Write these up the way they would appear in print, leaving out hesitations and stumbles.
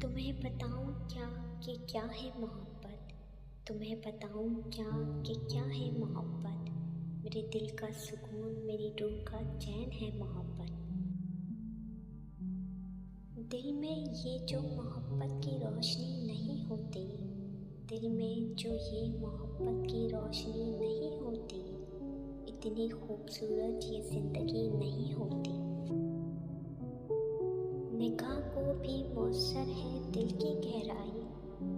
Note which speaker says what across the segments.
Speaker 1: तुम्हें बताऊं क्या कि क्या है मोहब्बत। तुम्हें बताऊं क्या कि क्या है मोहब्बत। मेरे दिल का सुकून, मेरी रूह का चैन है मोहब्बत। दिल में ये जो मोहब्बत की रोशनी नहीं होती, दिल में जो ये मोहब्बत की रोशनी नहीं होती, इतनी खूबसूरत ये ज़िंदगी नहीं होती। निगाह को भी मौसर है दिल की गहराई,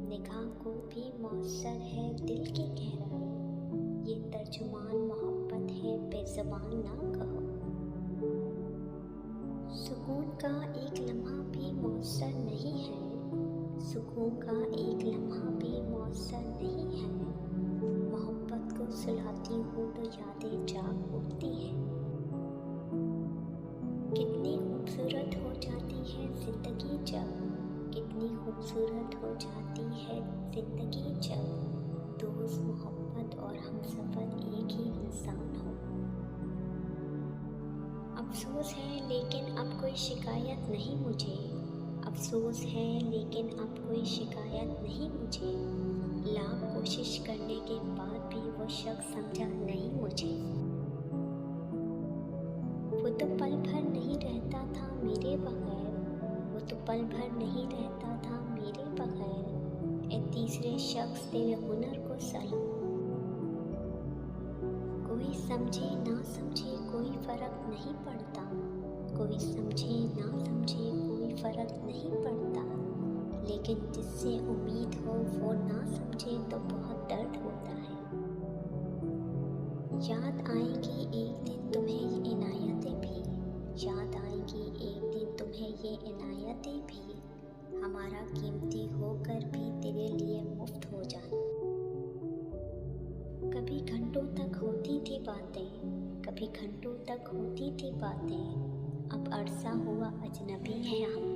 Speaker 1: निगाह को भी मौसर है दिल की गहराई। ये तर्जुमान मोहब्बत है बेज़बान ना कहो। सुकून का एक लम्हा भी मौसर नहीं है, सुकून का एक लम्हा भी मौसर नहीं है। मोहब्बत को सुलाती हूँ तो यादें जाग उठती हैं। कितनी खूबसूरत हो जाती है ज़िंदगी जब, कितनी खूबसूरत हो जाती है ज़िंदगी जब दोस्त, मोहब्बत और हमसफ़र एक ही इंसान हो। अफसोस है लेकिन अब कोई शिकायत नहीं मुझे, अफसोस है लेकिन अब कोई शिकायत नहीं मुझे। लाख कोशिश करने के बाद भी वो शख्स समझा नहीं मुझे। वो तो पल भर नहीं रहता था मेरे बगैर, वो तो पल भर नहीं रहता था मेरे बगैर। ए तीसरे शख्स तेरे हुनर को सलाम। कोई समझे ना समझे कोई फ़र्क नहीं पड़ता, कोई समझे ना समझे कोई फ़र्क नहीं पड़ता। लेकिन जिससे उम्मीद हो वो ना समझे तो बहुत दर्द होता है। याद आएगी एक दिन तुम्हें ये इनायतें भी, याद आएगी एक दिन तुम्हें ये इनायतें भी। हमारा कीमती होकर भी तेरे लिए मुफ्त हो जाना। कभी घंटों तक होती थी बातें, कभी घंटों तक होती थी बातें। अब अरसा हुआ अजनबी है हम